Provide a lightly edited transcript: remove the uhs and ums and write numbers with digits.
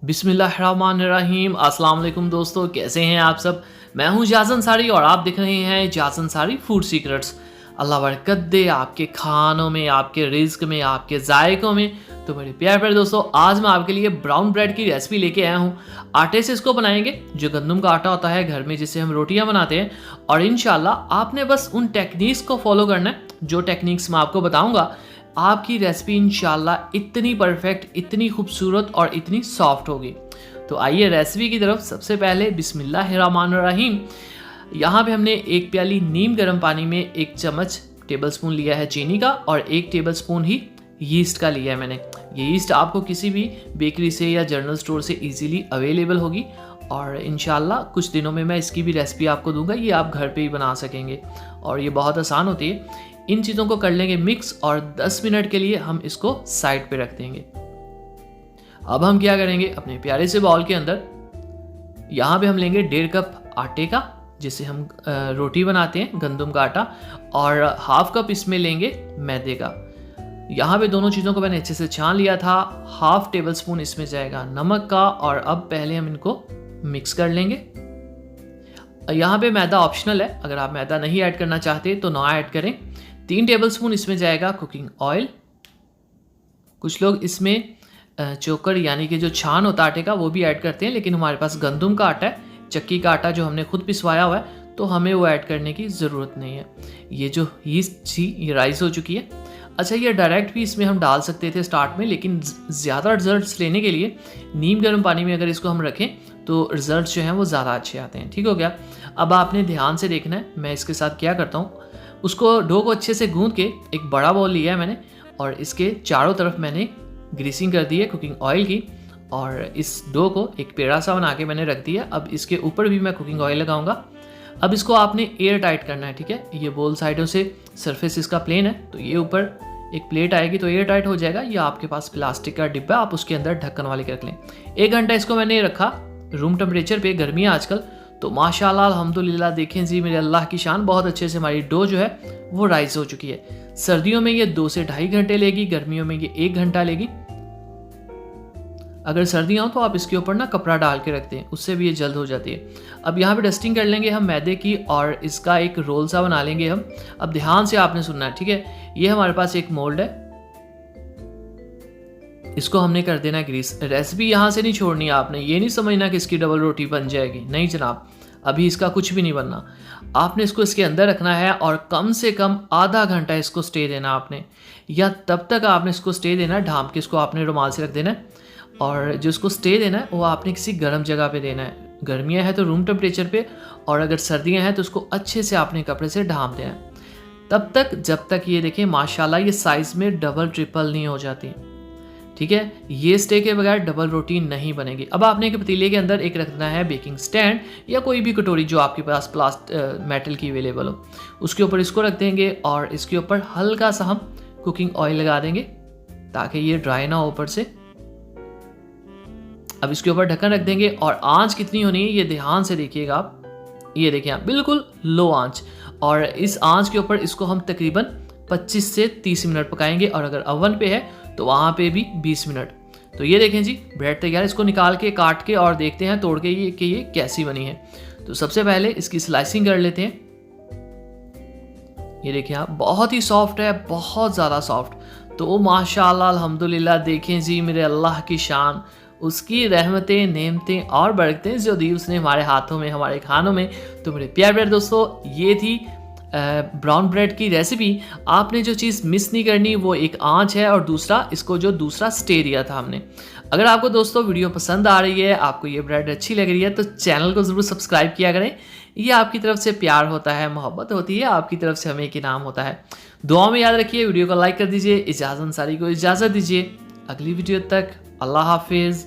बिस्मिल्लाहिर्रहमानिर्रहीम। अस्सलाम वालेकुम दोस्तों, कैसे हैं आप सब। मैं हूं इजाज़ अंसारी और आप देख रहे हैं इजाज़ अंसारी फूड सीक्रेट्स। अल्लाह बरकत दे आपके खानों में, आपके रिज्क में, आपके जायकों में। तो मेरे प्यारे प्यारे दोस्तों, आज मैं आपके लिए ब्राउन ब्रेड की रेसिपी लेके आया हूँ। आटे से इसको बनाएंगे, जो गंदम का आटा होता है घर में जिससे हम रोटियाँ बनाते हैं। और इंशाल्लाह आपने बस उन टेक्निक्स को फॉलो करना है, जो टेक्निक्स मैं आपको बताऊँगा। आपकी रेसिपी इंशाल्लाह इतनी परफेक्ट, इतनी खूबसूरत और इतनी सॉफ्ट होगी। तो आइए रेसिपी की तरफ। सबसे पहले बिस्मिल्लाहिर्रहमानिर्रहीम। यहाँ पे हमने एक प्याली नीम गर्म पानी में 1 चम्मच टेबलस्पून लिया है चीनी का और 1 टेबलस्पून ही यीस्ट का लिया है मैंने। ये यीस्ट आपको किसी भी बेकरी से या जनरल स्टोर से इजीली अवेलेबल होगी और इंशाल्लाह कुछ दिनों में मैं इसकी भी रेसिपी आपको दूंगा। ये आप घर पे ही बना सकेंगे और ये बहुत आसान होती है। इन चीज़ों को कर लेंगे मिक्स और 10 मिनट के लिए हम इसको साइड पे रख देंगे। अब हम क्या करेंगे, अपने प्यारे से बाउल के अंदर यहाँ पे हम लेंगे 1.5 कप आटे का, जिससे हम रोटी बनाते हैं, गंदम का आटा, और 1/2 कप इसमें लेंगे मैदे का। यहाँ पे दोनों चीज़ों को मैंने अच्छे से छान लिया था। 1/2 टेबलस्पून इसमें जाएगा नमक का और अब पहले हम इनको मिक्स कर लेंगे। यहाँ पे मैदा ऑप्शनल है, अगर आप मैदा नहीं ऐड करना चाहते तो ना ऐड करें। 3 टेबलस्पून इसमें जाएगा कुकिंग ऑयल। कुछ लोग इसमें चोकर यानी कि जो छान होता है आटे का वो भी ऐड करते हैं, लेकिन हमारे पास गंदम का आटा है, चक्की का आटा जो हमने खुद पिसवाया हुआ है, तो हमें वो ऐड करने की ज़रूरत नहीं है। ये जो यीस्ट थी ये राइस हो चुकी है। अच्छा, ये डायरेक्ट भी इसमें हम डाल सकते थे स्टार्ट में, लेकिन ज़्यादा रिजल्ट्स लेने के लिए नीम गर्म पानी में अगर इसको हम रखें तो रिजल्ट्स जो हैं वो ज़्यादा अच्छे आते हैं। ठीक हो गया। अब आपने ध्यान से देखना है मैं इसके साथ क्या करता हूँ। उसको डो को अच्छे से गूंद के एक बड़ा बाउल लिया है मैंने और इसके चारों तरफ मैंने ग्रीसिंग कर दी है कुकिंग ऑयल की, और इस डो को एक पेड़ा सा बना के मैंने रख दिया। अब इसके ऊपर भी मैं कुकिंग ऑयल लगाऊंगा। अब इसको आपने एयर टाइट करना है, ठीक है। ये बोल साइडों से सरफेस इसका प्लेन है, तो ये ऊपर एक प्लेट आएगी तो एयर टाइट हो जाएगा। या आपके पास प्लास्टिक का डिब्बा, आप उसके अंदर ढक्कन वाले रख लें। 1 घंटा इसको मैंने रखा रूम टेम्परेचर पे। गर्मी है आजकल, तो माशाल्लाह अल्हम्दुलिल्लाह देखें जी, मेरे अल्लाह की शान, बहुत अच्छे से हमारी डो जो है वो राइस हो चुकी है। सर्दियों में ये 2 से 2.5 घंटे लेगी, गर्मियों में ये 1 घंटा लेगी। अगर सर्दियाँ हो तो आप इसके ऊपर ना कपड़ा डाल के रखते हैं, उससे भी ये जल्द हो जाती है। अब यहाँ पे डस्टिंग कर लेंगे हम मैदे की और इसका एक रोल सा बना लेंगे हम। अब ध्यान से आपने सुनना है, ठीक है। ये हमारे पास एक मोल्ड है, इसको हमने कर देना है ग्रीस। रेसिपी यहाँ से नहीं छोड़नी है आपने, ये नहीं समझना कि इसकी डबल रोटी बन जाएगी, नहीं जनाब, अभी इसका कुछ भी नहीं बनना। आपने इसको इसके अंदर रखना है और कम से कम आधा घंटा इसको स्टे देना आपने, या तब तक आपने इसको स्टे देना है। ढांप के इसको आपने रुमाल से रख देना है और जो इसको स्टे देना है वो आपने किसी गर्म जगह पे देना है। गर्मियाँ हैं तो रूम टेम्परेचर पे, और अगर सर्दियाँ हैं तो उसको अच्छे से आपने कपड़े से ढांप देना है तब तक जब तक ये देखें माशाल्लाह ये साइज़ में डबल ट्रिपल नहीं हो जाती, ठीक है। ये स्टे के बगैर डबल रोटी नहीं बनेगी। अब आपने एक पतीले के अंदर एक रखना है बेकिंग स्टैंड या कोई भी कटोरी जो आपके पास मेटल की अवेलेबल हो, उसके ऊपर इसको रख देंगे और इसके ऊपर हल्का सा हम कुकिंग ऑयल लगा देंगे ताकि ये ड्राई ना हो ऊपर से। अब इसके ऊपर ढक्कन रख देंगे और आंच कितनी होनी है ये ध्यान से देखिएगा आप। ये देखिए आप, बिल्कुल लो आंच, और इस आंच के ऊपर इसको हम तकरीबन 25 से 30 मिनट पकाएंगे, और अगर ओवन पे है तो वहाँ पे भी 20 मिनट। तो ये देखें जी, ब्रेड तैयार। इसको निकाल के काट के और देखते हैं तोड़ के ये कि ये कैसी बनी है। तो सबसे पहले इसकी स्लाइसिंग कर लेते हैं। ये देखिए आप, बहुत ही सॉफ्ट है, बहुत ज़्यादा सॉफ्ट। तो माशाल्लाह अल्हम्दुलिल्लाह देखें जी, मेरे अल्लाह की शान, उसकी रहमतें, नेमतें और बरकतें जो दी उसने हमारे हाथों में, हमारे खानों में। तो मेरे प्यारे दोस्तों, ये थी ब्राउन ब्रेड की रेसिपी। आपने जो चीज़ मिस नहीं करनी वो एक आंच है और दूसरा इसको जो दूसरा स्टे दिया था हमने। अगर आपको दोस्तों वीडियो पसंद आ रही है, आपको ये ब्रेड अच्छी लग रही है, तो चैनल को ज़रूर सब्सक्राइब किया करें। ये आपकी तरफ से प्यार होता है, मोहब्बत होती है, आपकी तरफ से हमें एक इनाम होता है। दुआ में याद रखिए, वीडियो को लाइक कर दीजिए। इजाज़ अंसारी को इजाज़त दीजिए। अगली वीडियो तक अल्लाह हाफिज़।